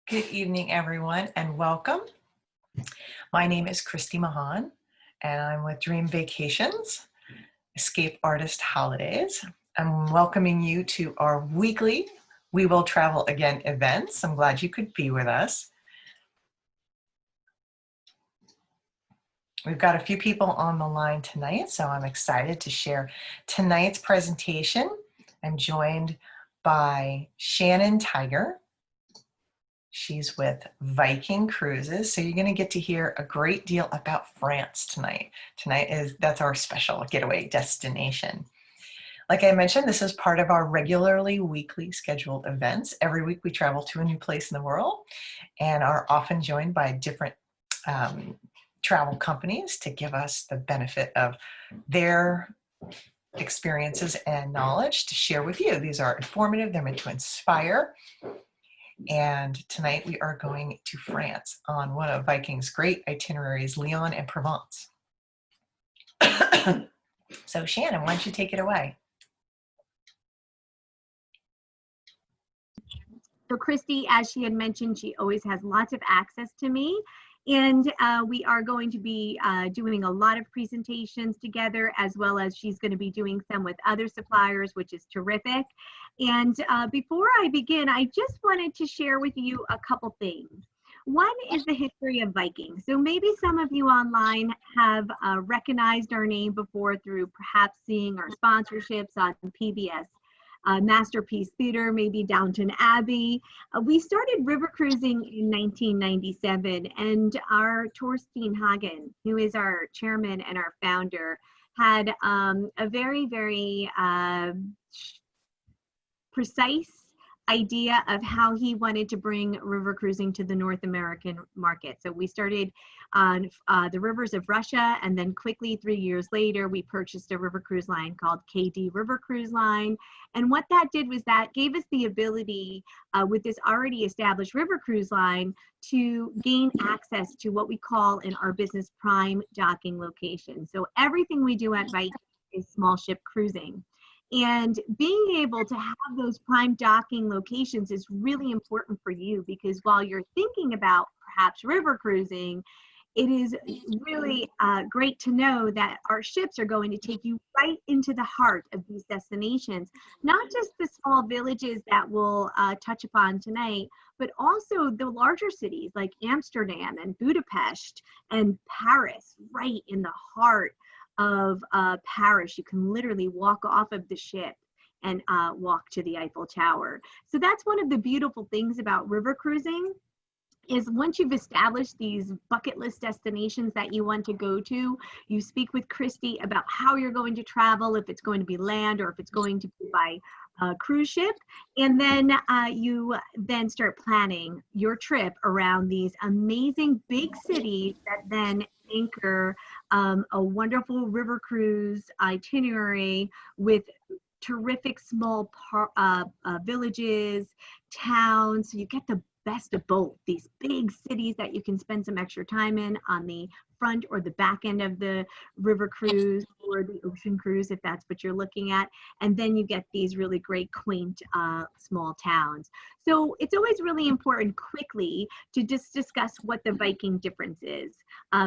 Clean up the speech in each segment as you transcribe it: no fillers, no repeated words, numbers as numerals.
Good evening, everyone, and welcome. My name is Christy Mahon, and I'm with Dream Vacations, Escape Artist Holidays. I'm welcoming you to our weekly We Will Travel Again events. I'm glad you could be with us. We've got a few people on the line tonight, so I'm excited to share tonight's presentation. I'm joined by Shannon Tiger. She's with Viking Cruises, so you're going to get to hear a great deal about France tonight. That's our special getaway destination. Like I mentioned, this is part of our regularly weekly scheduled events. Every week we travel to a new place in the world and are often joined by different travel companies to give us the benefit of their experiences and knowledge to share with you. These are informative, they're meant to inspire. And tonight we are going to France on one of Viking's great itineraries, Lyon and Provence. So Shannon, why don't you take it away? So Christy, as she had mentioned, she always has lots of access to me. And we are going to be doing a lot of presentations together, as well as she's going to be doing some with other suppliers, which is terrific. And before I begin, I just wanted to share with you a couple things. One is the history of Viking. So maybe some of you online have recognized our name before through perhaps seeing our sponsorships on PBS. Masterpiece Theater, maybe Downton Abbey. We started river cruising in 1997, and our Torstein Hagen, who is our chairman and our founder, had a very, very precise idea of how he wanted to bring river cruising to the North American market. So we started on the rivers of Russia, and then quickly 3 years later, we purchased a river cruise line called KD River Cruise Line. And what that did was that gave us the ability with this already established river cruise line to gain access to what we call in our business prime docking location. So everything we do at Viking is small ship cruising. And being able to have those prime docking locations is really important for you, because while you're thinking about perhaps river cruising, it is really great to know that our ships are going to take you right into the heart of these destinations, not just the small villages that we'll touch upon tonight, but also the larger cities like Amsterdam and Budapest and Paris, right in the heart of Paris. You can literally walk off of the ship and walk to the Eiffel Tower. So that's one of the beautiful things about river cruising, is once you've established these bucket list destinations that you want to go to, you speak with Christy about how you're going to travel, if it's going to be land or if it's going to be by cruise ship. And then you then start planning your trip around these amazing big cities that then anchor a wonderful river cruise itinerary with terrific small villages, towns. So you get the best of both, these big cities that you can spend some extra time in on the front or the back end of the river cruise or the ocean cruise, if that's what you're looking at. And then you get these really great, quaint, small towns. So it's always really important quickly to just discuss what the Viking difference is,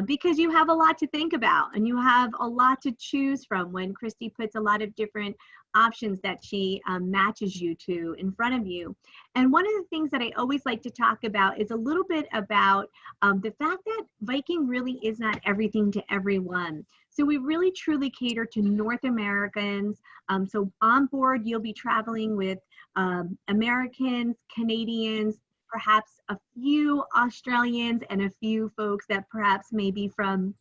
because you have a lot to think about and you have a lot to choose from when Christy puts a lot of different options that she matches you to in front of you. And one of the things that I always like to talk about is a little bit about the fact that Viking really is not everything to everyone. So we really truly cater to North Americans. So on board, you'll be traveling with Americans, Canadians, perhaps a few Australians, and a few folks that perhaps may be from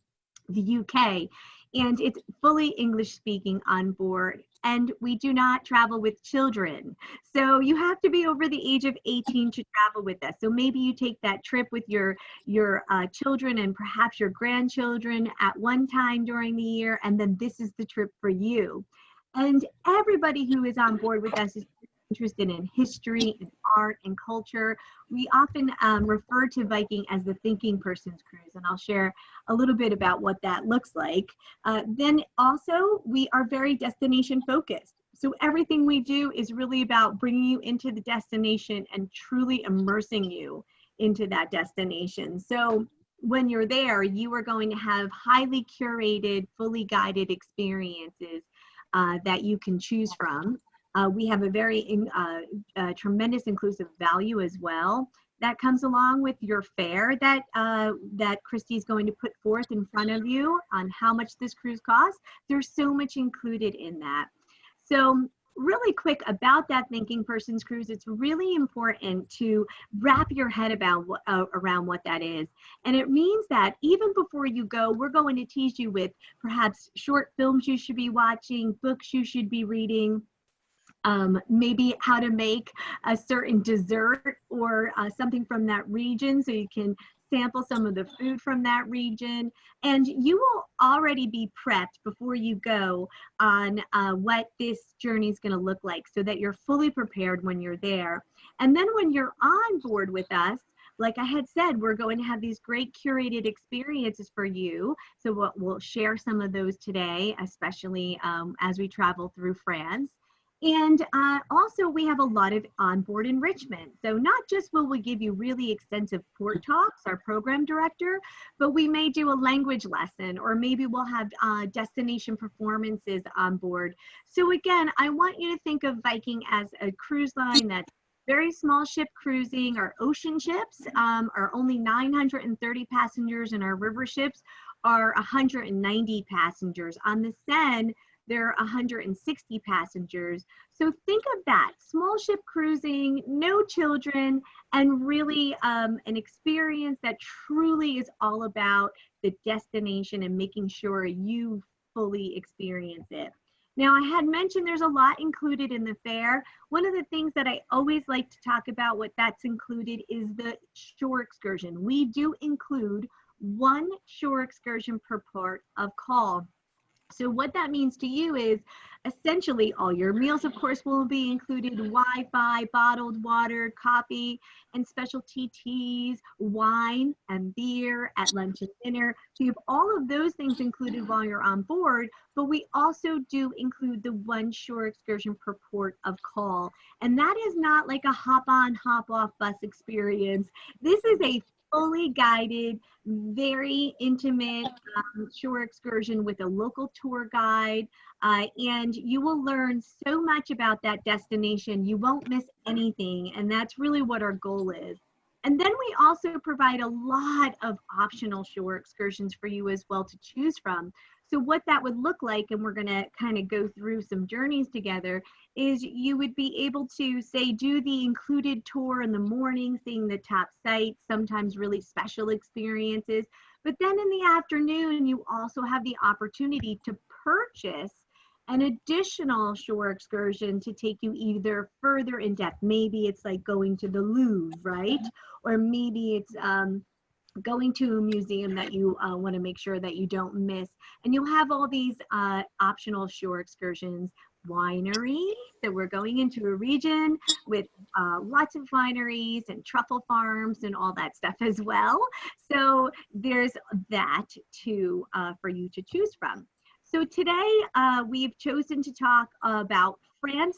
the UK. And it's fully English speaking on board. And we do not travel with children. So you have to be over the age of 18 to travel with us. So maybe you take that trip with your children and perhaps your grandchildren at one time during the year, and then this is the trip for you. And everybody who is on board with us is interested in history and art and culture. We often refer to Viking as the thinking person's cruise, and I'll share a little bit about what that looks like. Then also, we are very destination focused. So everything we do is really about bringing you into the destination and truly immersing you into that destination. So when you're there, you are going to have highly curated, fully guided experiences that you can choose from. We have a very tremendous inclusive value as well that comes along with your fare that that Christy's going to put forth in front of you on how much this cruise costs. There's so much included in that. So really quick about that Thinking Person's Cruise, it's really important to wrap your head about around what that is. And it means that even before you go, we're going to tease you with perhaps short films you should be watching, books you should be reading, maybe how to make a certain dessert or something from that region so you can sample some of the food from that region. And you will already be prepped before you go on what this journey is going to look like so that you're fully prepared when you're there. And then when you're on board with us, like I had said, we're going to have these great curated experiences for you. So we'll share some of those today, especially as we travel through France. And also we have a lot of onboard enrichment. So not just will we give you really extensive port talks, our program director, but we may do a language lesson, or maybe we'll have destination performances on board. So again, I want you to think of Viking as a cruise line that's very small ship cruising. Our ocean ships are only 930 passengers, and our river ships are 190 passengers. On the Seine, there are 160 passengers. So think of that, small ship cruising, no children, and really an experience that truly is all about the destination and making sure you fully experience it. Now, I had mentioned there's a lot included in the fare. One of the things that I always like to talk about what that's included is the shore excursion. We do include one shore excursion per port of call. So what that means to you is essentially all your meals, of course, will be included: Wi-Fi, bottled water, coffee, and specialty teas, wine and beer at lunch and dinner. So you have all of those things included while you're on board, but we also do include the one shore excursion per port of call. And that is not like a hop on, hop off bus experience. This is a fully guided, very intimate shore excursion with a local tour guide, and you will learn so much about that destination. You won't miss anything, and that's really what our goal is. And then we also provide a lot of optional shore excursions for you as well to choose from. So what that would look like, and we're going to kind of go through some journeys together, is you would be able to, say, do the included tour in the morning, seeing the top sites, sometimes really special experiences. But then in the afternoon, you also have the opportunity to purchase an additional shore excursion to take you either further in depth. Maybe it's like going to the Louvre, right? Or maybe it's going to a museum that you want to make sure that you don't miss. And you'll have all these optional shore excursions. Wineries, so we're going into a region with lots of wineries and truffle farms and all that stuff as well. So there's that too for you to choose from. So today we've chosen to talk about France.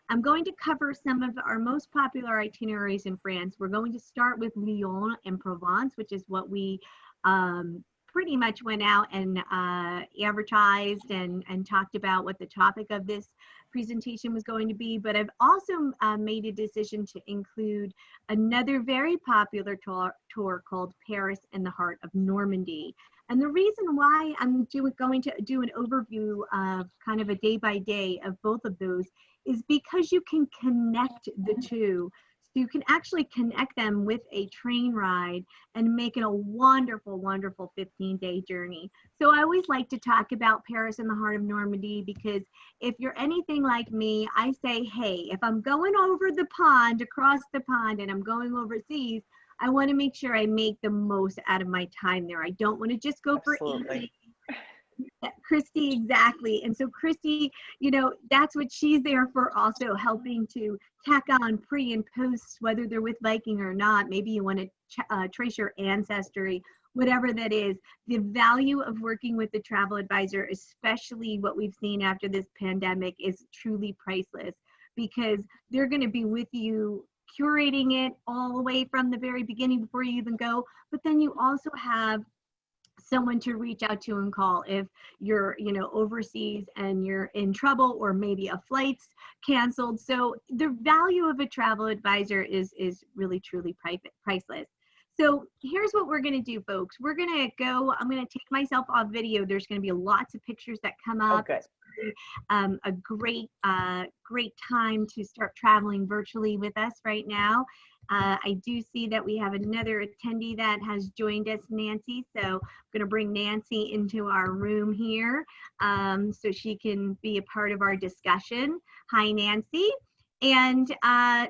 I'm going to cover some of our most popular itineraries in France. We're going to start with Lyon and Provence, which is what we pretty much went out and advertised and talked about what the topic of this presentation was going to be. But I've also made a decision to include another very popular tour called Paris in the Heart of Normandy. And the reason why I'm going to do an overview of kind of a day by day of both of those is because you can connect the two. So you can actually connect them with a train ride and make it a wonderful, wonderful 15-day journey. So I always like to talk about Paris in the Heart of Normandy, because if you're anything like me, I say, hey, if I'm going over the pond, across the pond, and I'm going overseas, I want to make sure I make the most out of my time there. I don't want to just go for eating. Christy, exactly. And so Christy, you know, that's what she's there for, also helping to tack on pre and posts, whether they're with Viking or not. Maybe you want to trace your ancestry, whatever that is. The value of working with the travel advisor, especially what we've seen after this pandemic, is truly priceless, because they're going to be with you curating it all the way from the very beginning before you even go. But then you also have someone to reach out to and call if you're, you know, overseas and you're in trouble, or maybe a flight's canceled. So the value of a travel advisor is really truly priceless. So here's what we're going to do, folks. We're going to go, I'm going to take myself off video. There's going to be lots of pictures that come up. Oh, good. A great time to start traveling virtually with us right now. I do see that we have another attendee that has joined us, Nancy. So I'm going to bring Nancy into our room here so she can be a part of our discussion. Hi, Nancy. And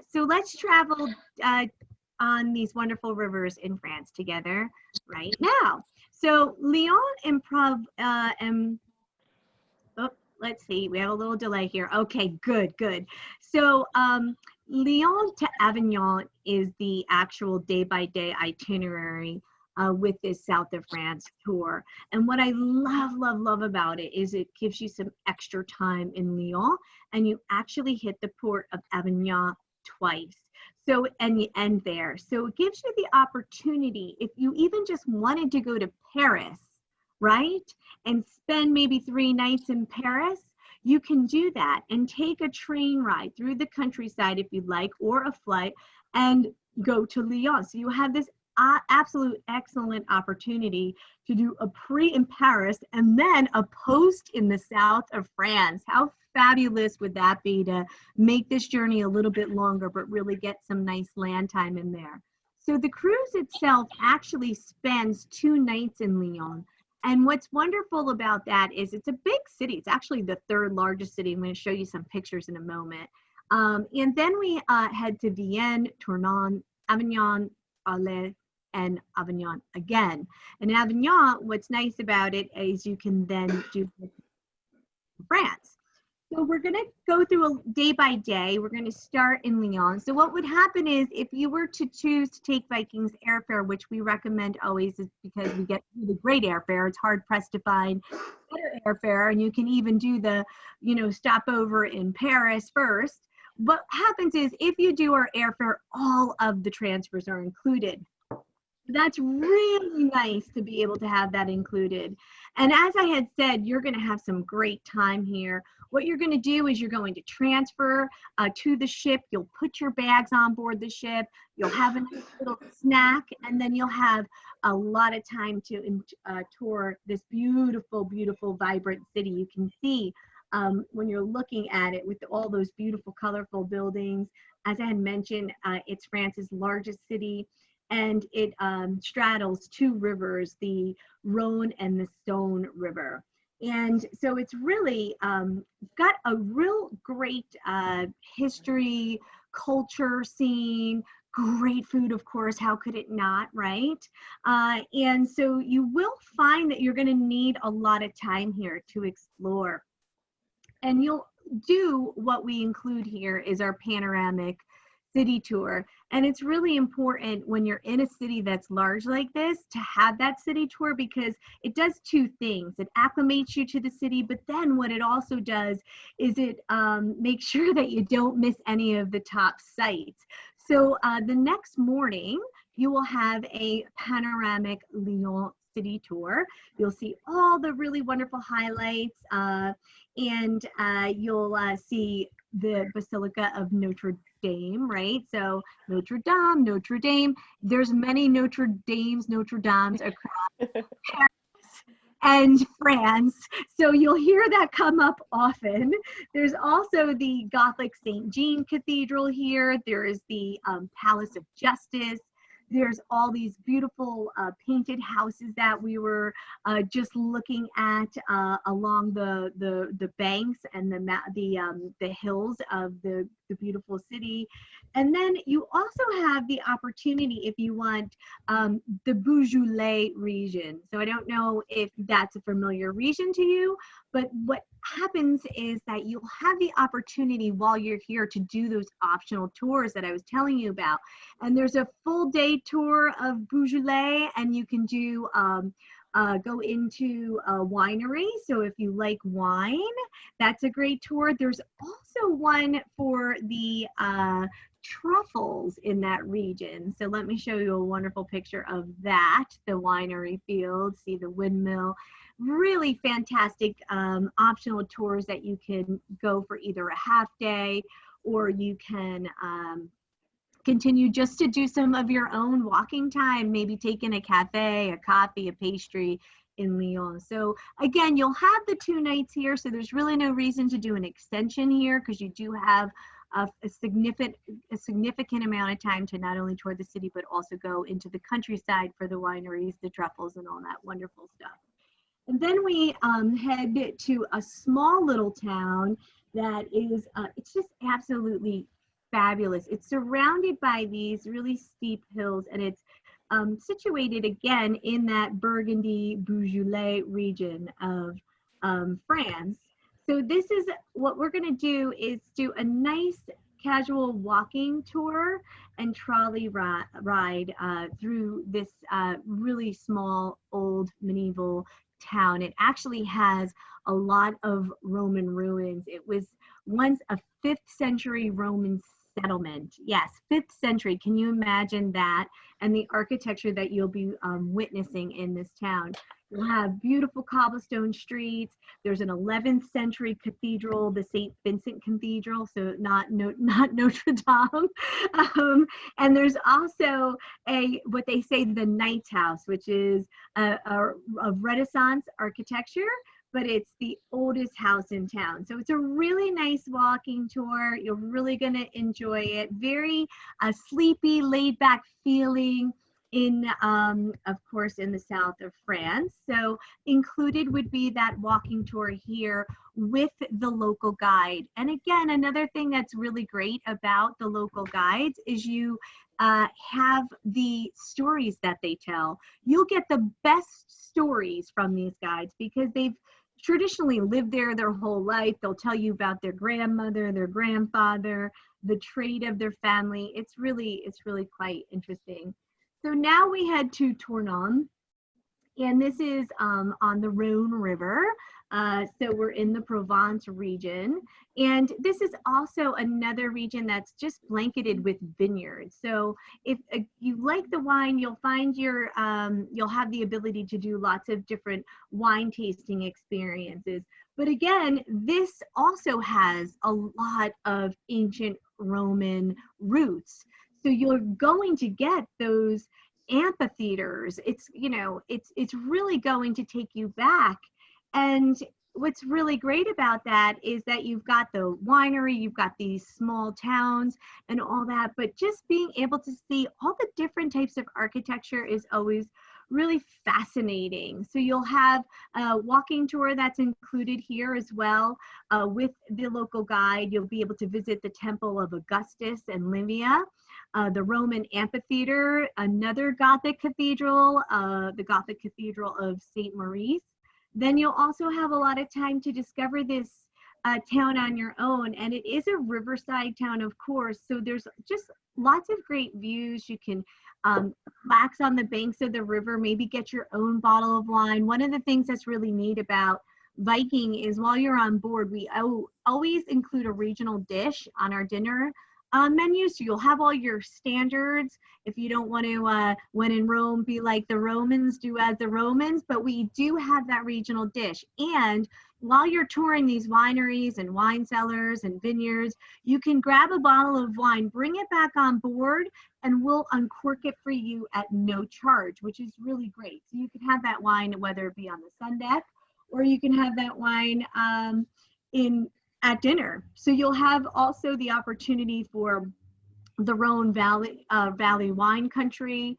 so let's travel on these wonderful rivers in France together right now. So Lyon and let's see, we have a little delay here. Okay, good. So Lyon to Avignon is the actual day-by-day itinerary with this South of France tour. And what I love about it is it gives you some extra time in Lyon, and you actually hit the port of Avignon twice. So, and you end there. So it gives you the opportunity, if you even just wanted to go to Paris, right, and spend maybe 3 nights in Paris, you can do that and take a train ride through the countryside if you'd like, or a flight, and go to Lyon. So you have this absolute excellent opportunity to do a pre in Paris and then a post in the south of France. How fabulous would that be to make this journey a little bit longer, but really get some nice land time in there? So the cruise itself actually spends 2 nights in Lyon. And what's wonderful about that is it's a big city. It's actually the 3rd largest city. I'm going to show you some pictures in a moment. And then we head to Vienne, Tournon, Avignon, Arles, and Avignon again. And Avignon, what's nice about it is you can then do France. So we're going to go through a day by day. We're going to start in Lyon. So what would happen is if you were to choose to take Viking's airfare, which we recommend always, is because we get the great airfare. It's hard pressed to find better airfare, and you can even do the, you know, stopover in Paris first. What happens is if you do our airfare, all of the transfers are included. That's really nice to be able to have that included. And as I had said, you're going to have some great time here. What you're going to do is you're going to transfer to the ship. You'll put your bags on board the ship. You'll have a nice little snack, and then you'll have a lot of time to tour this beautiful, beautiful, vibrant city. You can see when you're looking at it with all those beautiful, colorful buildings. As I had mentioned, it's France's largest city. And it straddles 2 rivers, the Rhône and the Saône River. And so it's really got a real great history, culture scene, great food, of course, how could it not, right? And so you will find that you're gonna need a lot of time here to explore. And you'll do what we include here is our panoramic city tour. And it's really important when you're in a city that's large like this to have that city tour, because it does 2 things. It acclimates you to the city, but then what it also does is it makes sure that you don't miss any of the top sites. So the next morning, you will have a panoramic Lyon city tour. You'll see all the really wonderful highlights, and you'll see the Basilica of Notre Dame, right? So Notre Dame. There's many Notre Dames across Paris and France. So you'll hear that come up often. There's also the Gothic St. Jean Cathedral here. There is the Palace of Justice. There's all these beautiful painted houses that we were just looking at along the banks and the hills of the beautiful city. And then you also have the opportunity, if you want, the Beaujolais region. So I don't know if that's a familiar region to you, but what happens is that you'll have the opportunity while you're here to do those optional tours that I was telling you about. And there's a full day tour of Beaujolais, and you can do go into a winery. So if you like wine, that's a great tour. There's also one for the truffles in that region. So let me show you a wonderful picture of that, the winery field, see the windmill. Really fantastic optional tours that you can go for either a half day, or you can continue just to do some of your own walking time, maybe take in a cafe, a coffee, a pastry in Lyon. So again, you'll have the 2 nights here, so there's really no reason to do an extension here, because you do have a significant amount of time to not only tour the city, but also go into the countryside for the wineries, the truffles, and all that wonderful stuff. And then we head to a small little town that is, it's just absolutely fabulous. It's surrounded by these really steep hills, and it's situated again in that Burgundy Beaujolais region of France. So this is what we're going to do, is do a nice casual walking tour and trolley ride through this really small old medieval town. It actually has a lot of Roman ruins. It was once a 5th century Roman settlement. Yes, 5th century. Can you imagine that? And the architecture that you'll be witnessing in this town. You'll have beautiful cobblestone streets. There's an 11th century cathedral, the St. Vincent Cathedral, so not Notre Dame. And there's also what they say the Knight's House, which is a Renaissance architecture, but it's the oldest house in town. So it's a really nice walking tour. You're really gonna enjoy it. Very sleepy, laid back feeling in, of course, in the south of France. So included would be that walking tour here with the local guide. And again, another thing that's really great about the local guides is you have the stories that they tell. You'll get the best stories from these guides because they've traditionally lived there their whole life. They'll tell you about their grandmother, their grandfather, the trade of their family. It's really quite interesting. So now we head to Tournon, and this is on the Rhône River. So we're in the Provence region, and this is also another region that's just blanketed with vineyards. So if you like the wine, you'll find you'll have the ability to do lots of different wine tasting experiences. But again, this also has a lot of ancient Roman roots. So you're going to get those amphitheaters. It's really going to take you back. And what's really great about that is that you've got the winery, you've got these small towns and all that, but just being able to see all the different types of architecture is always really fascinating. So you'll have a walking tour that's included here as well with the local guide. You'll be able to visit the Temple of Augustus and Livia, the Roman amphitheater, another Gothic cathedral, the Gothic Cathedral of St. Maurice. Then you'll also have a lot of time to discover this town on your own. And it is a riverside town, of course. So there's just lots of great views. You can relax on the banks of the river, maybe get your own bottle of wine. One of the things that's really neat about Viking is while you're on board, we always include a regional dish on our dinner menu. So you'll have all your standards if you don't want to, when in Rome, be like the Romans, do as the Romans, but we do have that regional dish. And while you're touring these wineries and wine cellars and vineyards, you can grab a bottle of wine, bring it back on board, and we'll uncork it for you at no charge, which is really great. So you can have that wine, whether it be on the sun deck, or you can have that wine at dinner. So you'll have also the opportunity for the Rhône Valley wine country,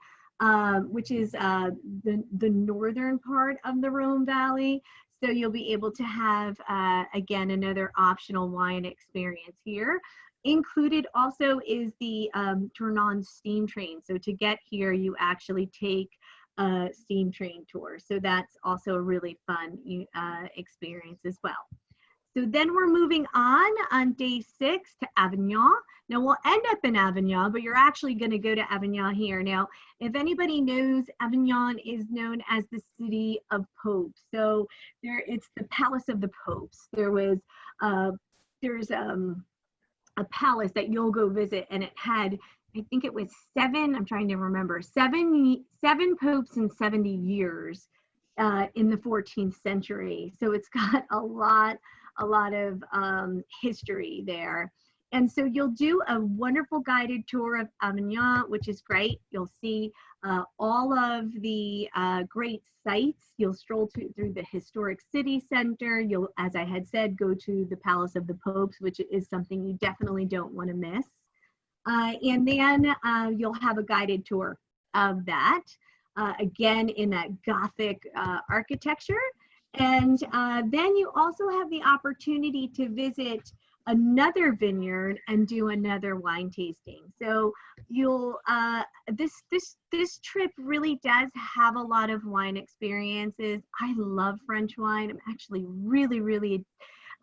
which is the northern part of the Rhône Valley. So you'll be able to have, again, another optional wine experience here. Included also is the Tournon steam train. So to get here, you actually take a steam train tour. So that's also a really fun experience as well. So then we're moving on day 6 to Avignon. Now we'll end up in Avignon, but you're actually going to go to Avignon here. Now, if anybody knows, Avignon is known as the city of popes. So it's the palace of the popes. There's a palace that you'll go visit, and it had, I think it was seven, I'm trying to remember, seven popes in 70 years in the 14th century. So it's got a lot of history there. And so you'll do a wonderful guided tour of Avignon, which is great. You'll see all of the great sites. You'll stroll through the historic city center. You'll, as I had said, go to the Palace of the Popes, which is something you definitely don't want to miss. And then you'll have a guided tour of that, again, in that Gothic architecture. And then you also have the opportunity to visit another vineyard and do another wine tasting. So you'll this trip really does have a lot of wine experiences. I love French wine. I'm actually really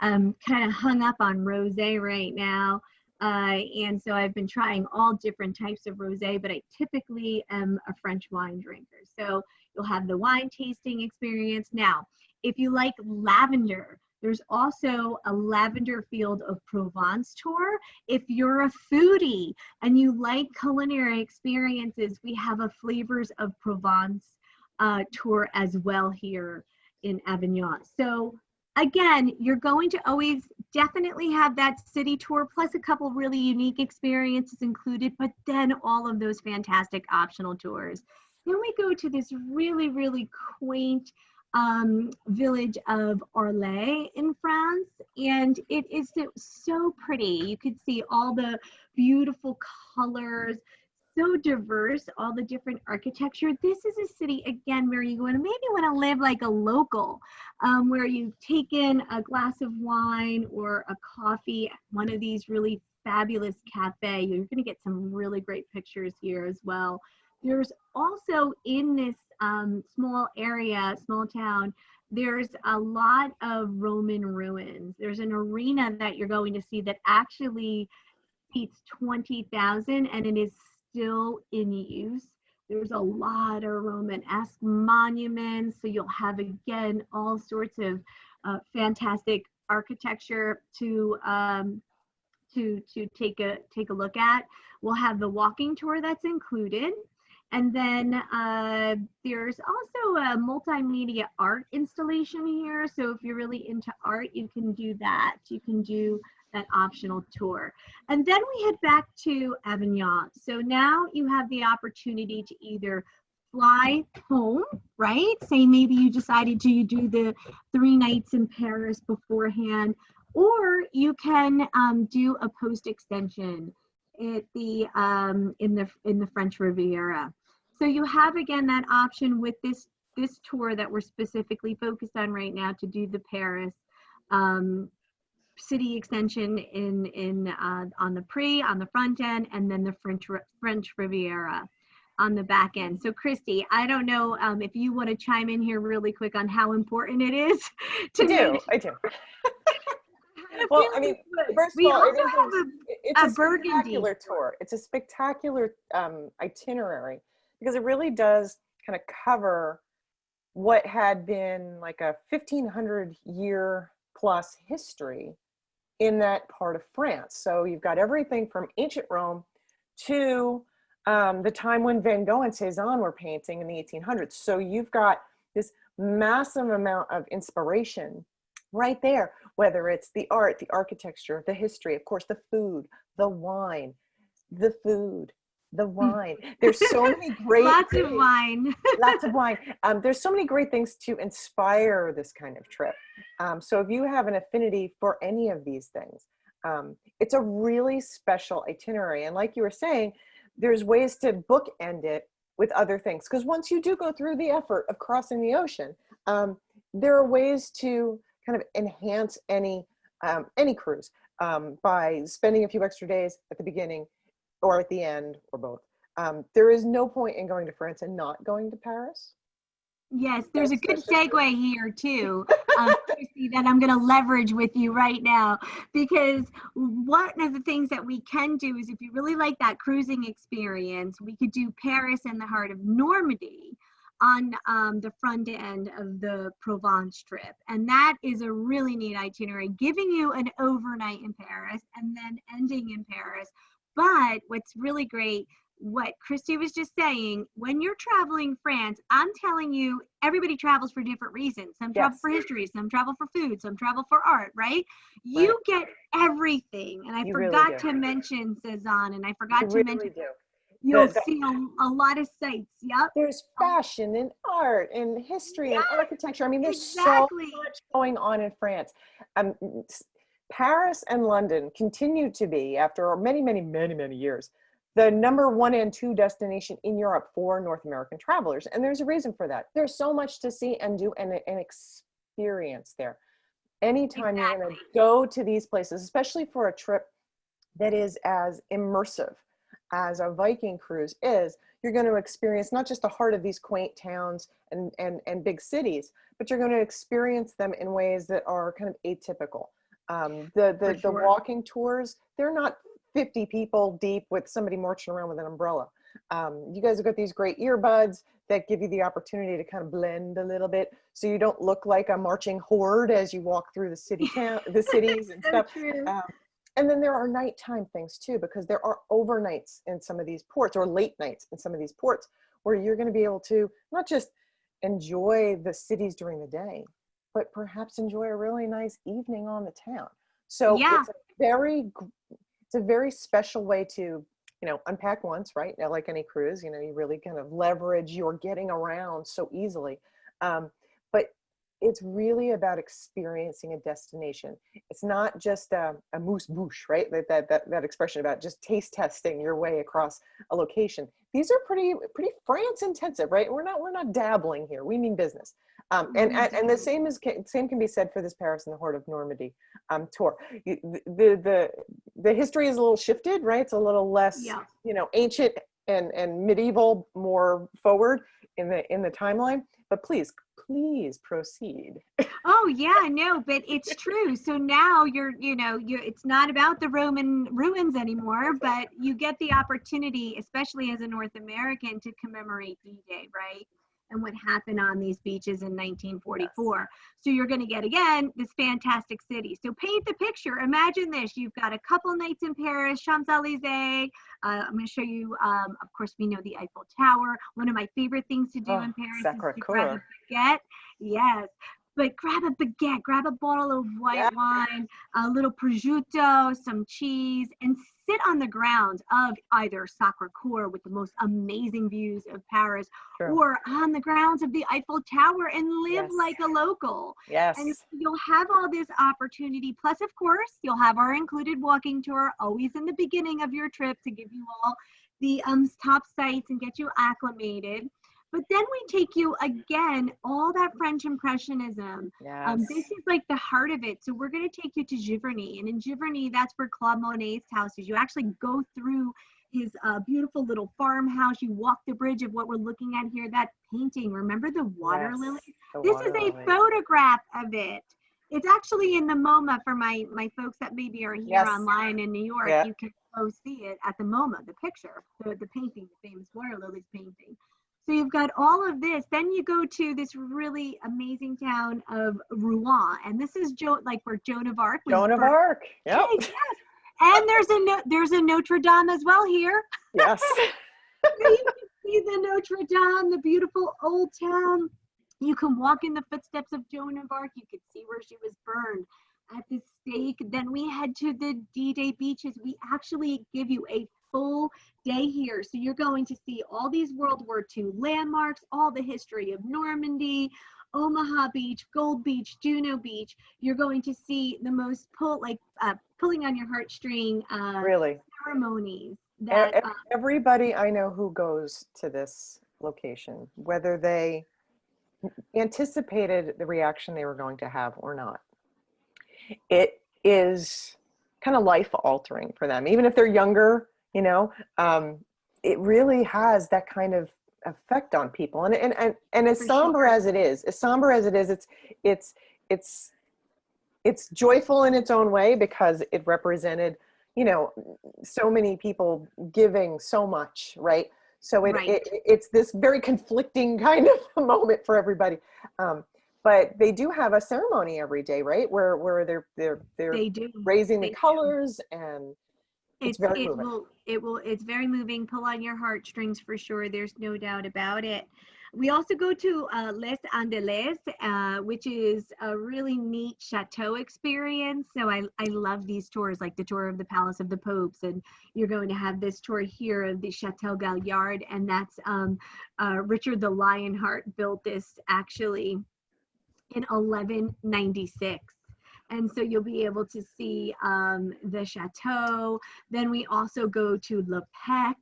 kind of hung up on rosé right now. And so I've been trying all different types of rosé, but I typically am a French wine drinker. So you'll have the wine tasting experience. Now, if you like lavender, there's also a lavender field of Provence tour. If you're a foodie and you like culinary experiences, we have a flavors of Provence tour as well here in Avignon. So again, you're going to always definitely have that city tour plus a couple really unique experiences included, but then all of those fantastic optional tours. Then we go to this really quaint village of Arles in France, and it is so pretty. You could see all the beautiful colors, so diverse, all the different architecture. This is a city, again, where you maybe want to live like a local, where you take in a glass of wine or a coffee at one of these really fabulous cafe. You're going to get some really great pictures here as well. There's also in this small town, there's a lot of Roman ruins. There's an arena that you're going to see that actually seats 20,000 and it is still in use. There's a lot of Roman-esque monuments. So you'll have, again, all sorts of fantastic architecture to take a look at. We'll have the walking tour that's included. And then there's also a multimedia art installation here. So if you're really into art, you can do that. You can do that optional tour. And then we head back to Avignon. So now you have the opportunity to either fly home, right? Say maybe you decided to do the 3 nights in Paris beforehand, or you can do a post extension at the in the French Riviera. So you have, again, that option with this tour that we're specifically focused on right now to do the Paris city extension on the front end, and then the French Riviera on the back end. So Christy, I don't know if you want to chime in here really quick on how important it is to I do. Well, I mean, first of all, it's a spectacular tour. It's a spectacular itinerary, because it really does kind of cover what had been like a 1,500-year plus history in that part of France. So you've got everything from ancient Rome to the time when Van Gogh and Cézanne were painting in the 1800s. So you've got this massive amount of inspiration right there, whether it's the art, the architecture, the history, of course, the food, the wine, the food, the wine. There's so many great lots of wine. Lots of wine. There's so many great things to inspire this kind of trip. So if you have an affinity for any of these things, it's a really special itinerary. And like you were saying, there's ways to bookend it with other things, because once you do go through the effort of crossing the ocean, there are ways to kind of enhance any cruise by spending a few extra days at the beginning or at the end, or both. There is no point in going to France and not going to Paris. Yes, there's a good segue here too, Christy, that I'm going to leverage with you right now, because one of the things that we can do is, if you really like that cruising experience, we could do Paris in the heart of Normandy. on the front end of the Provence trip. And that is a really neat itinerary, giving you an overnight in Paris and then ending in Paris. But what's really great, what Christy was just saying, when you're traveling France, I'm telling you, everybody travels for different reasons. Some travel for history, some travel for food, some travel for art, right? You get everything. And I forgot to mention Cézanne, and I forgot to mention, you'll see a lot of sites. Yep. There's fashion and art and history and architecture. I mean, there's so much going on in France. Paris and London continue to be, after many, many, many, many years, the number 1 and 2 destination in Europe for North American travelers. And there's a reason for that. There's so much to see and do and experience there. Anytime you're going to go to these places, especially for a trip that is as immersive as a Viking cruise is, you're going to experience not just the heart of these quaint towns and big cities, but you're going to experience them in ways that are kind of atypical. The walking tours, they're not 50 people deep with somebody marching around with an umbrella. You guys have got these great earbuds that give you the opportunity to kind of blend a little bit, so you don't look like a marching horde as you walk through the cities and stuff. And then there are nighttime things too, because there are overnights in some of these ports, or late nights in some of these ports, where you're going to be able to not just enjoy the cities during the day, but perhaps enjoy a really nice evening on the town. So it's a very special way to, unpack once, right? Now, like any cruise, you really kind of leverage your getting around so easily. But it's really about experiencing a destination. It's not just a amuse-bouche, right? That expression about just taste testing your way across a location. These are pretty France intensive, right? We're not dabbling here. We mean business. And the same can be said for this Paris and the Heart of Normandy tour. The history is a little shifted, right? It's a little less, ancient and medieval, more forward in the timeline. But please proceed. Oh yeah, no, but it's true. So now it's not about the Roman ruins anymore, but you get the opportunity, especially as a North American, to commemorate D-Day, right? And what happened on these beaches in 1944. Yes. So you're going to get, again, this fantastic city. So paint the picture. Imagine this. You've got a couple nights in Paris, Champs-Élysées. I'm going to show you, of course, we know the Eiffel Tower. One of my favorite things to do in Paris is to grab a baguette. Yes. But grab a baguette, grab a bottle of white wine, a little prosciutto, some cheese, and sit on the grounds of either Sacré-Cœur with the most amazing views of Paris, or on the grounds of the Eiffel Tower and live like a local. Yes. And you'll have all this opportunity. Plus, of course, you'll have our included walking tour always in the beginning of your trip to give you all the top sites and get you acclimated. But then we take you, again, all that French Impressionism. Yes. This is like the heart of it. So we're going to take you to Giverny. And in Giverny, that's where Claude Monet's house is. You actually go through his beautiful little farmhouse. You walk the bridge of what we're looking at here. That painting, remember the water lily? This is a photograph of it. It's actually in the MoMA for my folks that maybe are here online in New York. You can go see it at the MoMA, the picture, the painting, the famous water lilies painting. So you've got all of this. Then you go to this really amazing town of Rouen, and this is where Joan of Arc was. Joan of Arc. Yep. Yes. And there's a Notre Dame as well here. Yes. You can see the Notre Dame, the beautiful old town. You can walk in the footsteps of Joan of Arc. You can see where she was burned at the stake. Then we head to the D-Day beaches. We actually give you a full day here. So you're going to see all these World War II landmarks, all the history of Normandy, Omaha Beach, Gold Beach, Juno Beach. You're going to see the most pulling on your heartstring ceremonies. That everybody I know who goes to this location, whether they anticipated the reaction they were going to have or not, it is kind of life altering for them. Even if they're younger, it really has that kind of effect on people. And as somber as it is, it's joyful in its own way, because it represented, so many people giving so much, right, So it's this very conflicting kind of moment for everybody. But they do have a ceremony every day, right? Where they're They do. raising They the colors, and it's very moving. It's very moving. Pull on your heartstrings for sure. There's no doubt about it. We also go to Les Arènes, which is a really neat chateau experience. So I love these tours, like the tour of the Palace of the Popes, and you're going to have this tour here of the Chateau Galliard, and that's Richard the Lionheart built this actually in 1196. And so you'll be able to see the chateau. Then we also go to Le Pec,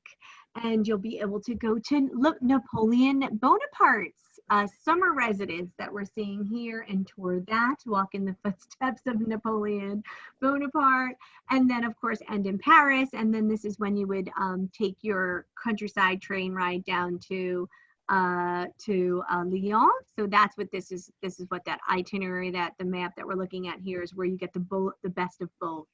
and you'll be able to go to Napoleon Bonaparte's summer residence that we're seeing here and tour that, walk in the footsteps of Napoleon Bonaparte, and then of course end in Paris. And then this is when you would take your countryside train ride down to Lyon. So that's what this is. This is what that itinerary, that the map that we're looking at here is where you get the best of both.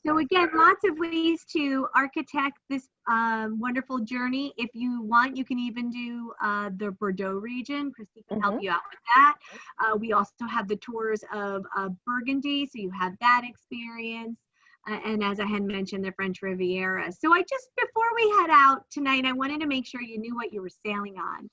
So again, lots of ways to architect this wonderful journey. If you want, you can even do the Bordeaux region. Christy can help you out with that. We also have the tours of Burgundy, so you have that experience. And as I had mentioned, the French Riviera. So before we head out tonight, I wanted to make sure you knew what you were sailing on.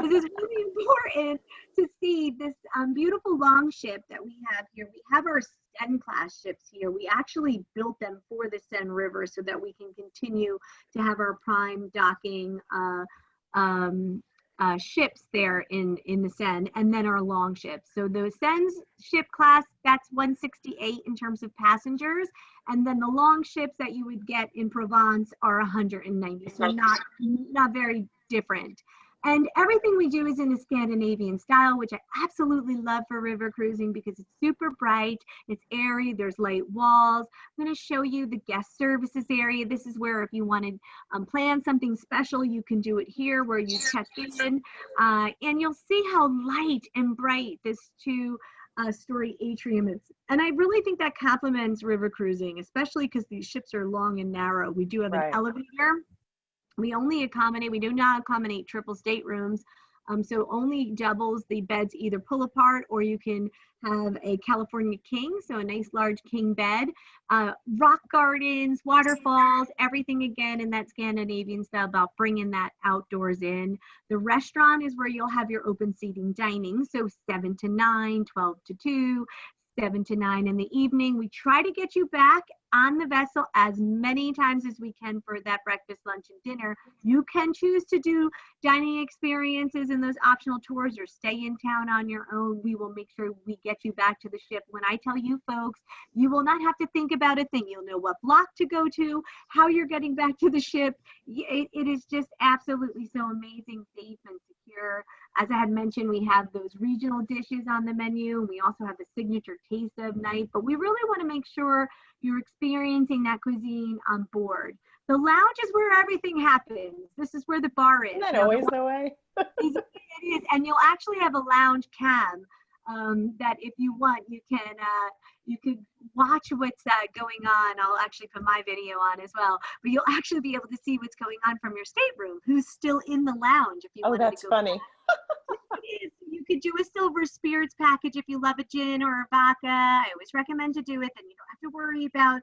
This is really important to see this beautiful longship that we have here. We have our Seine class ships here. We actually built them for the Seine River so that we can continue to have our prime docking ships there in the Seine, and then our long ships. So the Seine's ship class, that's 168 in terms of passengers, and then the long ships that you would get in Provence are 190. So not very different. And everything we do is in a Scandinavian style, which I absolutely love for river cruising because it's super bright, it's airy, there's light walls. I'm going to show you the guest services area. This is where if you want to plan something special, you can do it here where you check in. And you'll see how light and bright this two-story atrium is. And I really think that complements river cruising, especially because these ships are long and narrow. We do have an elevator. We do not accommodate triple staterooms. So only doubles. The beds either pull apart or you can have a California king, so a nice large king bed. Rock gardens, waterfalls, everything again in that Scandinavian style about bringing that outdoors in. The restaurant is where you'll have your open seating dining, so 7 to 9, 12 to 2, 7 to 9 in the evening. We try to get you back on the vessel as many times as we can for that breakfast, lunch, and dinner. You can choose to do dining experiences and those optional tours or stay in town on your own. We will make sure we get you back to the ship. When I tell you folks, you will not have to think about a thing. You'll know what block to go to, how you're getting back to the ship. It is just absolutely so amazing, safe and secure. As I had mentioned, we have those regional dishes on the menu. We also have the signature taste of night, but we really want to make sure you're experiencing that cuisine on board. The lounge is where everything happens. This is where the bar is. Isn't that always the way? It is, and you'll actually have a lounge cam that if you want, you could watch what's going on. I'll actually put my video on as well, but you'll actually be able to see what's going on from your stateroom, who's still in the lounge. If you oh, that's funny. You could do a silver spirits package if you love a gin or a vodka. I always recommend to do it. Then you don't have to worry about,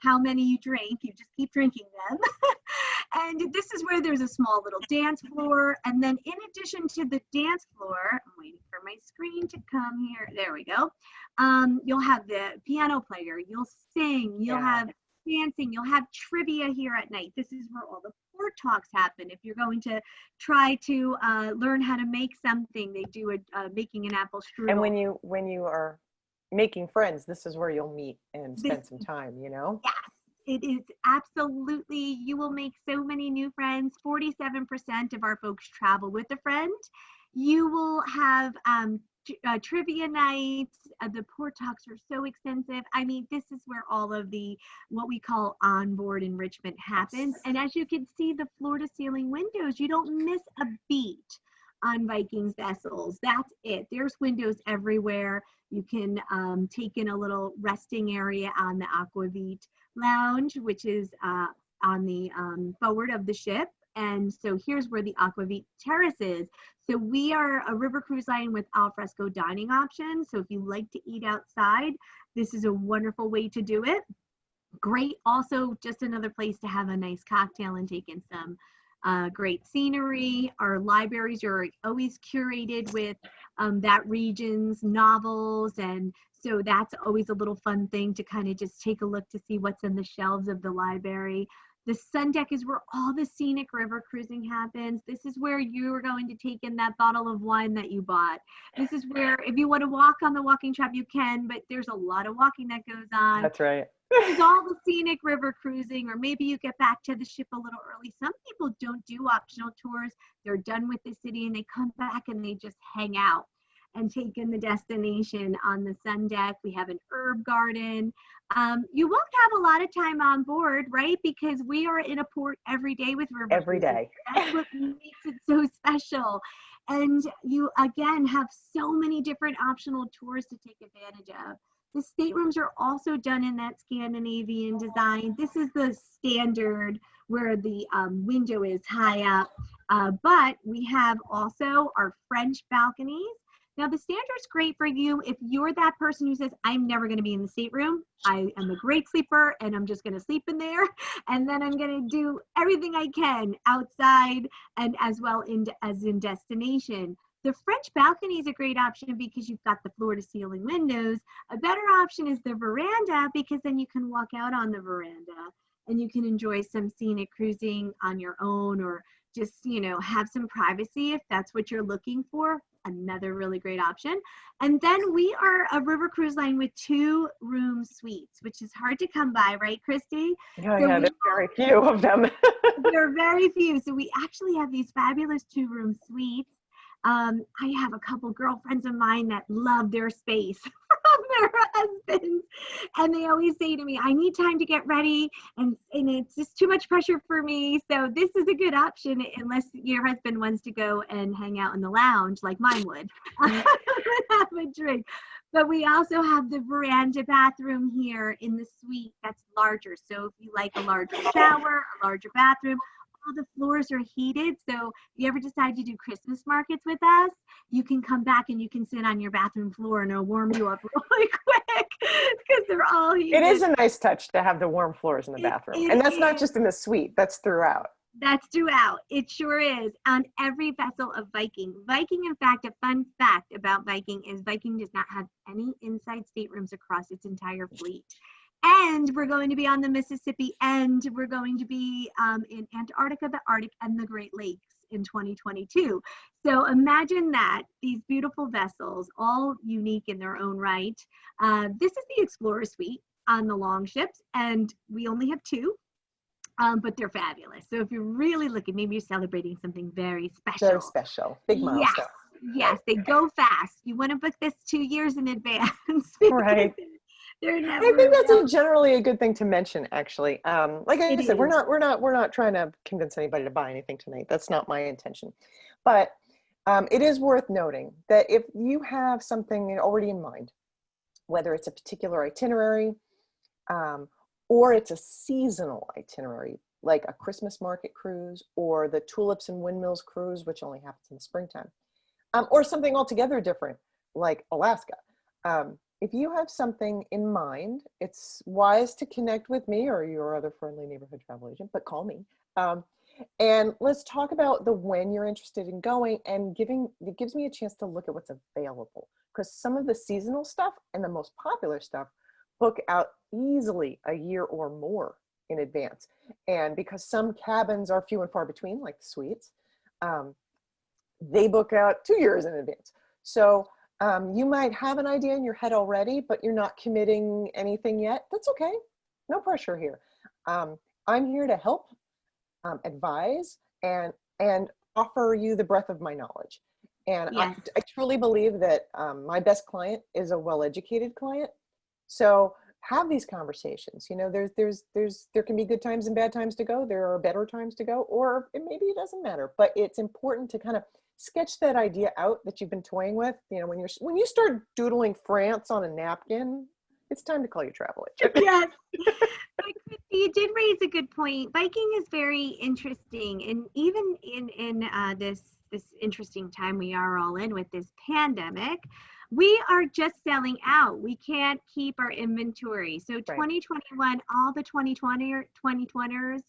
how many you drink. You just keep drinking them. And this is where there's a small little dance floor. And then in addition to the dance floor, I'm waiting for my screen to come here. There we go. You'll have the piano player. You'll sing. You'll have dancing. You'll have trivia here at night. This is where all the port talks happen. If you're going to try to learn how to make something, they do making an apple strudel. And when you are making friends, this is where you'll meet and spend some time, Yes, it is absolutely. You will make so many new friends. 47% of our folks travel with a friend. You will have trivia nights. The port talks are so extensive. I mean, this is where all of what we call onboard enrichment happens. And as you can see, the floor to ceiling windows, you don't miss a beat on Viking's vessels. That's it. There's windows everywhere. You can take in a little resting area on the Aquavit lounge, which is on the forward of the ship. And so here's where the Aquavit Terrace is. So we are a river cruise line with al fresco dining options. So if you like to eat outside, this is a wonderful way to do it. Great, also just another place to have a nice cocktail and take in some great scenery. Our libraries are always curated with that region's novels, and so that's always a little fun thing to kind of just take a look to see what's in the shelves of the library. The sun deck is where all the scenic river cruising happens. This is where you are going to take in that bottle of wine that you bought. This is where, if you want to walk on the walking track, you can, but there's a lot of walking that goes on. That's right. There's all the scenic river cruising, or maybe you get back to the ship a little early. Some people don't do optional tours. They're done with the city and they come back and they just hang out and take in the destination on the sun deck. We have an herb garden. You won't have a lot of time on board, right? Because we are in a port every day with river Every cruising. day. That's what makes it so special. And you, again, have so many different optional tours to take advantage of. The staterooms are also done in that Scandinavian design. This is the standard where the window is high up, but we have also our French balconies. Now the standard's great for you if you're that person who says, I'm never gonna be in the stateroom. I am a great sleeper and I'm just gonna sleep in there. And then I'm gonna do everything I can outside and as well as in destination. The French balcony is a great option because you've got the floor to ceiling windows. A better option is the veranda because then you can walk out on the veranda and you can enjoy some scenic cruising on your own, or just, you know, have some privacy if that's what you're looking for. Another really great option. And then we are a river cruise line with 2-room suites, which is hard to come by, right, Christy? Yeah, So yeah, there's very few of them. there are very few. So we actually have these fabulous 2-room suites. I have a couple girlfriends of mine that love their space from their husbands, and they always say to me, I need time to get ready, and it's just too much pressure for me. So this is a good option unless your husband wants to go and hang out in the lounge like mine would. Have a drink. But we also have the veranda bathroom here in the suite that's larger. So if you like a larger shower, a larger bathroom, all the floors are heated. So if you ever decide to do Christmas markets with us, you can come back and you can sit on your bathroom floor and it'll warm you up really quick because they're all heated. It is a nice touch to have the warm floors in the bathroom. And that's not just in the suite, that's throughout. That's throughout. It sure is. On every vessel of Viking. Viking, in fact, a fun fact about Viking is Viking does not have any inside staterooms across its entire fleet. And we're going to be on the Mississippi, and we're going to be in Antarctica, the Arctic, and the Great Lakes in 2022. So imagine that, these beautiful vessels, all unique in their own right. This is the Explorer Suite on the long ships, and we only have 2. But they're fabulous. So if you're really looking, maybe you're celebrating something very special. Very special. Big milestone. Yes, they go fast. You want to book this 2 years in advance. Right. They're never I think that's generally a good thing to mention, actually. Like I said, we're not trying to convince anybody to buy anything tonight. That's not my intention. But it is worth noting that if you have something already in mind, whether it's a particular itinerary, or it's a seasonal itinerary, like a Christmas market cruise or the Tulips and Windmills cruise, which only happens in the springtime, or something altogether different, like Alaska. If you have something in mind, it's wise to connect with me or your other friendly neighborhood travel agent, but call me. And let's talk about the when you're interested in going, and it gives me a chance to look at what's available, because some of the seasonal stuff and the most popular stuff book out easily a year or more in advance. And because some cabins are few and far between, like the suites, they book out 2 years in advance. So you might have an idea in your head already, but you're not committing anything yet. That's okay. No pressure here. I'm here to help, advise, and offer you the breadth of my knowledge. And yes. I truly believe that my best client is a well-educated client. So have these conversations. You know, there can be good times and bad times to go. There are better times to go, or maybe it doesn't matter. But it's important to kind of sketch that idea out that you've been toying with. You know, when you start doodling France on a napkin, it's time to call your travel agent. Yes. But Christy, you did raise a good point. Viking is very interesting, and even in this interesting time we are all in with this pandemic, we are just selling out. We can't keep our inventory. So 2021, all the 2020ers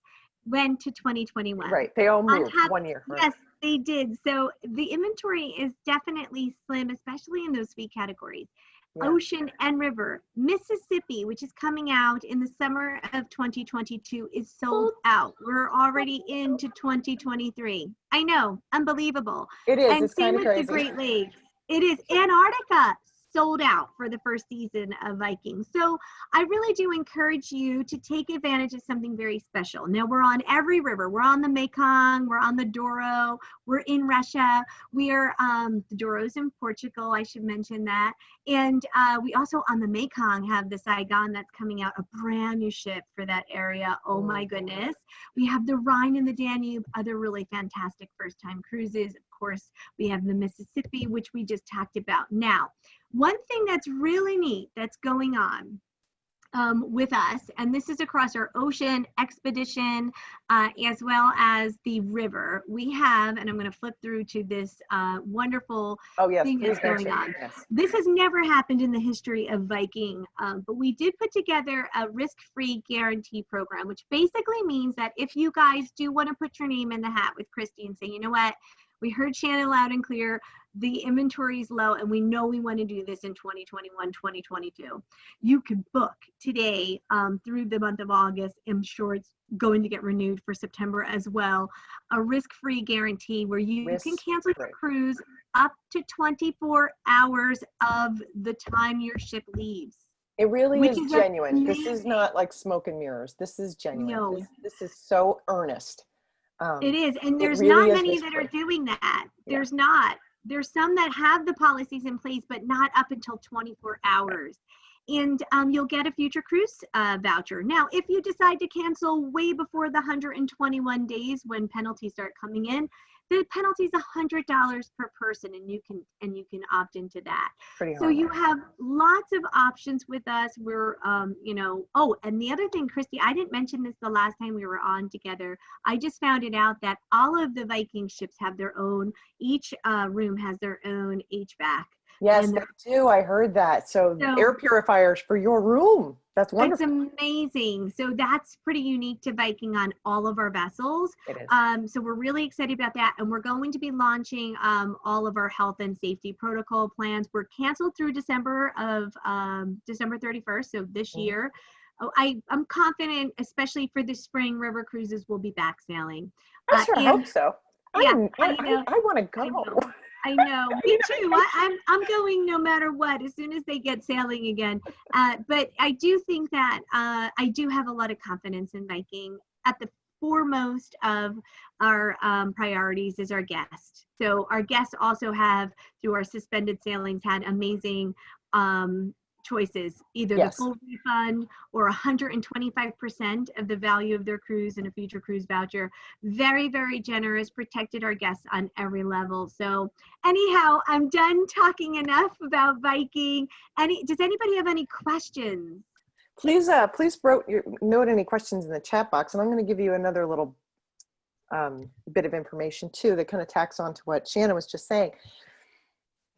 went to 2021. Right. They all moved 1 year. Right? Yes, they did. So the inventory is definitely slim, especially in those three categories. Yeah. Ocean and river. Mississippi, which is coming out in the summer of 2022, is sold out. We're already into 2023. I know, unbelievable. It is. And it's same kind of with crazy. the Great Lakes. It is. Antarctica sold out for the first season of Viking. So I really do encourage you to take advantage of something very special. Now we're on every river. We're on the Mekong, we're on the Douro, we're in Russia. We are, the Douro's in Portugal, I should mention that. And we also on the Mekong have the Saigon that's coming out, a brand new ship for that area. Oh my goodness. We have the Rhine and the Danube, other really fantastic first time cruises. Of course, we have the Mississippi, which we just talked about. Now, one thing that's really neat that's going on with us, and this is across our ocean expedition as well as the river, we have, and I'm going to flip through to this wonderful thing that's going on. Yes. This has never happened in the history of Viking, but we did put together a risk-free guarantee program, which basically means that if you guys do want to put your name in the hat with Christy and say, you know what, we heard Shannon loud and clear, the inventory is low, and we know we want to do this in 2021, 2022. You could book today through the month of August. I'm sure it's going to get renewed for September as well. A risk-free guarantee where you can cancel your cruise up to 24 hours of the time your ship leaves. It really is genuine. This is not like smoke and mirrors. This is genuine. No. This is so earnest. It is, and there's really not many that are doing that. There's not. There's some that have the policies in place, but not up until 24 hours. And you'll get a future cruise voucher. Now, if you decide to cancel way before the 121 days when penalties start coming in, the penalty is $100 per person, and you can opt into that. So you have lots of options with us. We're oh, and the other thing, Christy, I didn't mention this the last time we were on together. I just found it out that all of the Viking ships have their own. Each room has their own HVAC. Yes, they do. I heard that. So air purifiers for your room. That's wonderful. It's amazing. So that's pretty unique to Viking on all of our vessels. It is. So we're really excited about that. And we're going to be launching all of our health and safety protocol plans. We're canceled through December 31st. So this year. Oh, I'm confident, especially for the spring, river cruises will be back sailing. I sure hope so. Yeah, I want to go. I know, me too. I'm going no matter what, as soon as they get sailing again. But I do think that I do have a lot of confidence in Viking. At the foremost of our priorities is our guests. So our guests also have, through our suspended sailings, had amazing choices, either the full refund or 125% of the value of their cruise and a future cruise voucher. Very, very generous, protected our guests on every level. So anyhow, I'm done talking enough about Viking. Does anybody have any questions? Please note any questions in the chat box, and I'm going to give you another little bit of information too that kind of tacks on to what Shannon was just saying.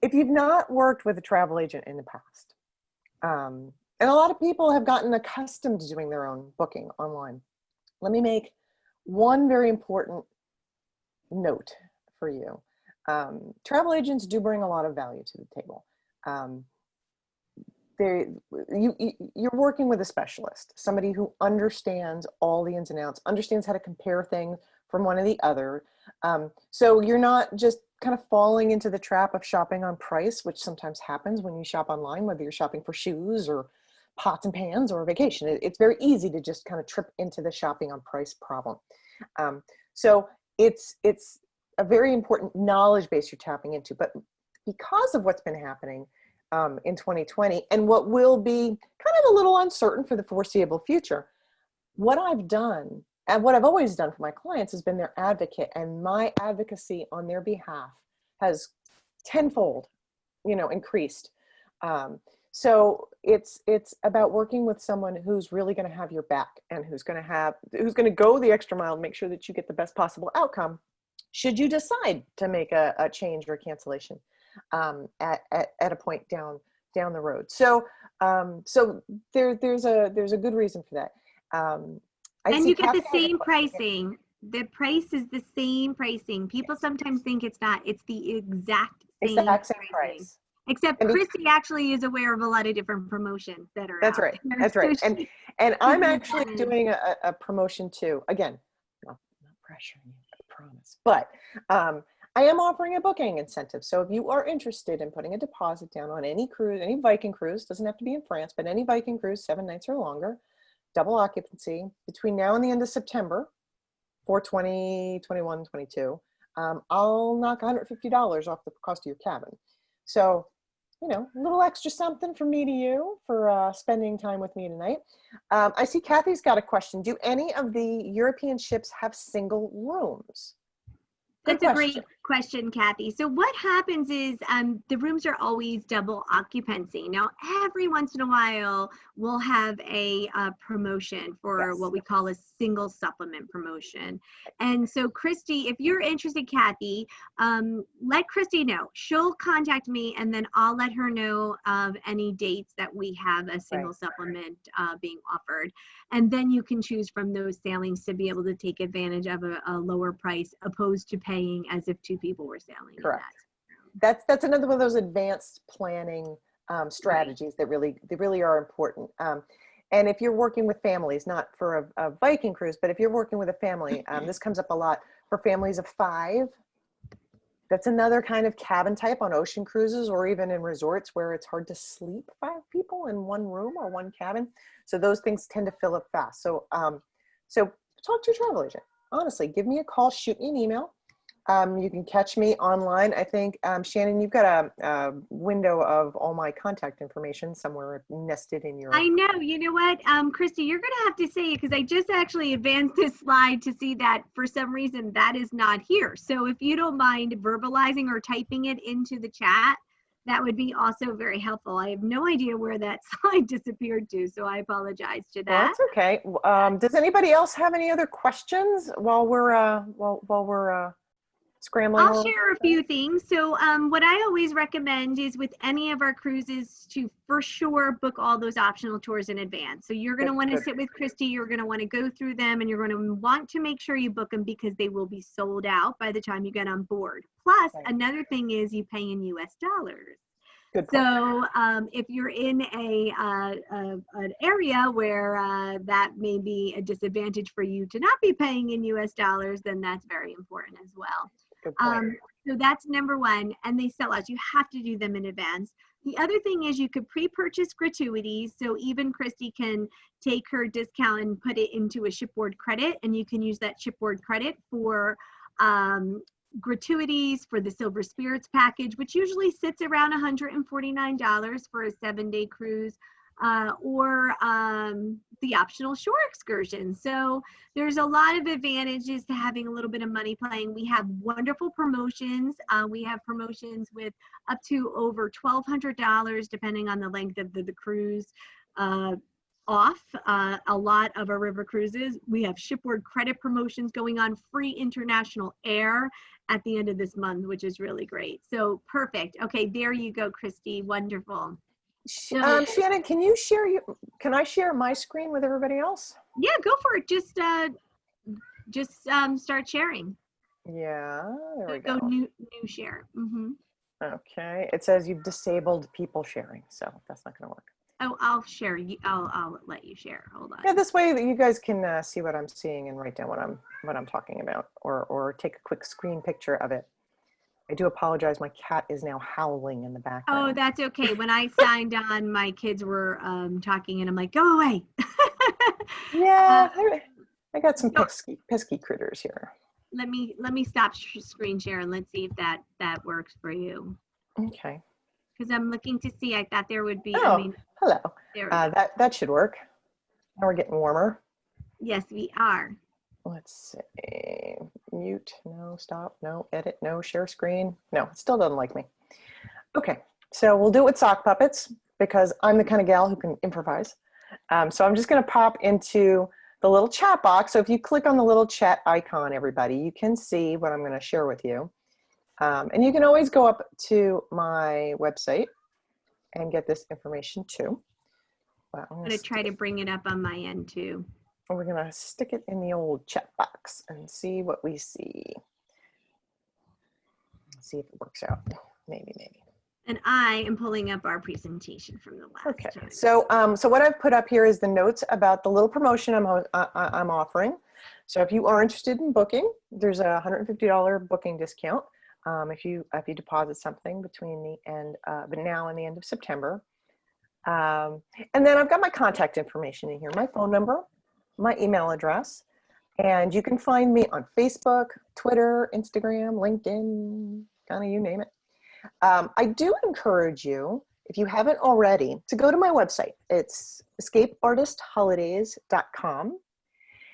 If you've not worked with a travel agent in the past, and a lot of people have gotten accustomed to doing their own booking online, let me make one very important note for you. Travel agents do bring a lot of value to the table. You're working with a specialist, somebody who understands all the ins and outs, understands how to compare things from one to the other. So you're not just kind of falling into the trap of shopping on price, which sometimes happens when you shop online, whether you're shopping for shoes or pots and pans or a vacation. It's very easy to just kind of trip into the shopping on price problem. So it's a very important knowledge base you're tapping into. But because of what's been happening in 2020 and what will be kind of a little uncertain for the foreseeable future, what I've done and what I've always done for my clients has been their advocate, and my advocacy on their behalf has tenfold, increased. So it's about working with someone who's really going to have your back and who's going to go the extra mile and make sure that you get the best possible outcome should you decide to make a change or a cancellation at a point down the road. So there's a good reason for that. And you get the same pricing. The price is the same pricing. People sometimes think it's not. It's the exact same price. Except Christy actually is aware of a lot of different promotions that are That's out right. there. That's So right. And I'm actually doing a promotion too. Again, not pressuring you, I promise. But I am offering a booking incentive. So if you are interested in putting a deposit down on any cruise, any Viking cruise, doesn't have to be in France, but any Viking cruise, 7 nights or longer, double occupancy between now and the end of September for 2021, 22, I'll knock $150 off the cost of your cabin. So, you know, a little extra something from me to you for spending time with me tonight. I see Kathy's got a question. Do any of the European ships have single rooms? That's a great question, Kathy. So what happens is the rooms are always double occupancy. Now, every once in a while, we'll have a promotion for what we call a single supplement promotion. And so, Christy, if you're interested, Kathy, let Christy know. She'll contact me, and then I'll let her know of any dates that we have a single supplement being offered. And then you can choose from those sailings to be able to take advantage of a lower price opposed to paying as if two people were sailing. Correct. That's another one of those advanced planning strategies that really are important. And if you're working with families, not for a Viking cruise, but if you're working with a family, this comes up a lot for families of 5. That's another kind of cabin type on ocean cruises or even in resorts where it's hard to sleep 5 people in one room or one cabin. So those things tend to fill up fast. So, so talk to your travel agent. Honestly, give me a call, shoot me an email. You can catch me online. I think, Shannon, you've got a window of all my contact information somewhere nested in your... I know. You know what, Christy, you're going to have to say it because I just actually advanced this slide to see that for some reason that is not here. So if you don't mind verbalizing or typing it into the chat, that would be also very helpful. I have no idea where that slide disappeared to, so I apologize to that. Well, that's okay. Does anybody else have any other questions while we're scrambling? I'll share a few things. So what I always recommend is with any of our cruises to for sure book all those optional tours in advance. So you're going to want to sit with Christy, you're going to want to go through them, and you're going to want to make sure you book them because they will be sold out by the time you get on board. Plus, another thing is you pay in US dollars. So if you're in an area where that may be a disadvantage for you to not be paying in US dollars, then that's very important as well. Good point. So that's number one, and they sell out. You have to do them in advance. The other thing is you could pre-purchase gratuities. So even Christy can take her discount and put it into a shipboard credit, and you can use that shipboard credit for gratuities for the Silver Spirits package, which usually sits around $149 for a 7-day cruise, or the optional shore excursion. So there's a lot of advantages to having a little bit of money playing. We have wonderful promotions. We have promotions with up to over $1,200 depending on the length of the cruise off a lot of our river cruises. We have shipboard credit promotions going on, free international air at the end of this month, which is really great. So perfect. Okay, there you go, Christy. Wonderful. Shannon, can I share my screen with everybody else? Yeah, go for it. Just start sharing. Yeah, there we go. New share. Okay, it says you've disabled people sharing, so that's not going to work. Oh, I'll share. I'll let you share. Hold on. Yeah, this way that you guys can see what I'm seeing and write down what I'm talking about, or take a quick screen picture of it. I do apologize. My cat is now howling in the background. Oh, that's okay. When I signed on, my kids were talking, and I'm like, "Go away." Yeah, I got some pesky critters here. Let me stop screen share and let's see if that works for you. Okay. Because I'm looking to see. I thought there would be. Oh, hello. There that should work. Now we're getting warmer. Yes, we are. Let's see. Mute. No. Stop. No. Edit. No. Share screen. No. It still doesn't like me. Okay. So we'll do it with sock puppets. because I'm the kind of gal who can improvise. So I'm just going to pop into the little chat box. So if you click on the little chat icon, everybody, you can see what I'm going to share with you. And you can always go up to my website and get this information too. But I'm going to try to bring it up on my end too. We're going to stick it in the old chat box and see what we see. See if it works out. Maybe. And I am pulling up our presentation from the last time. So what I've put up here is the notes about the little promotion I'm offering. So if you are interested in booking, there's a $150 booking discount if you deposit something between the end now and the end of September. And then I've got my contact information in here, my phone number, my email address, and you can find me on Facebook, Twitter, Instagram, LinkedIn, kind of you name it. I do encourage you, if you haven't already, to go to my website. It's escapeartistholidays.com.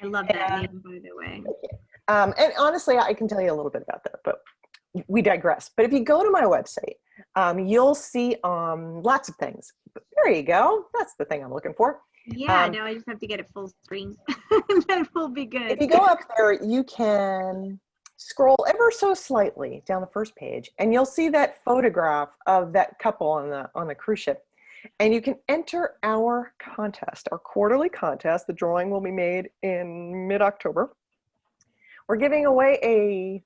I love that name, by the way. And honestly, I can tell you a little bit about that, but we digress. But if you go to my website, you'll see lots of things. There you go. That's the thing I'm looking for. Yeah, now I just have to get it full screen. That will be good. If you go up there, you can scroll ever so slightly down the first page, and you'll see that photograph of that couple on the cruise ship. And you can enter our contest, our quarterly contest. The drawing will be made in mid-October. We're giving away a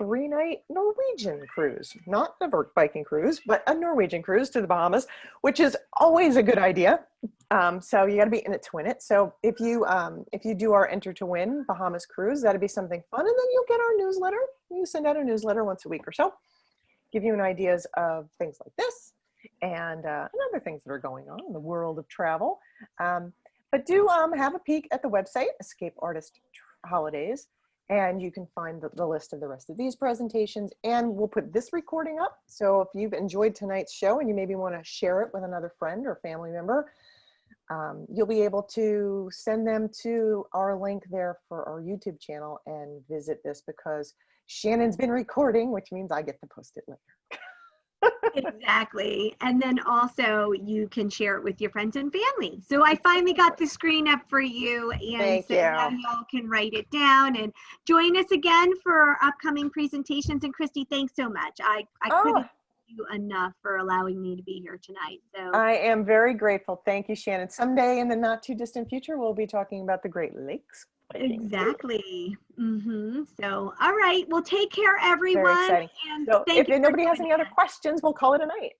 3-night Norwegian cruise, not a Viking cruise, but a Norwegian cruise to the Bahamas, which is always a good idea. So you got to be in it to win it. So if you do our enter to win Bahamas cruise, that'd be something fun. And then you'll get our newsletter. You send out a newsletter once a week or so, give you an ideas of things like this and other things that are going on in the world of travel. But do have a peek at the website, Escape Artist Holidays. And you can find the list of the rest of these presentations, and we'll put this recording up. So if you've enjoyed tonight's show and you maybe want to share it with another friend or family member, you'll be able to send them to our link there for our YouTube channel and visit this, because Shannon's been recording, which means I get to post it later. Exactly. And then also you can share it with your friends and family. So I finally got the screen up for you, and so now y'all can write it down and join us again for our upcoming presentations. And Christy, thanks so much. I couldn't thank you enough for allowing me to be here tonight. So I am very grateful. Thank you, Shannon. Someday in the not too distant future, we'll be talking about the Great Lakes. Exactly. So, all right. Well, take care, everyone. Very exciting. And so if nobody has any other questions, we'll call it a night.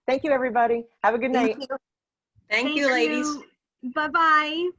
Thank you, everybody. Have a good night. Thank you, ladies. Bye-bye.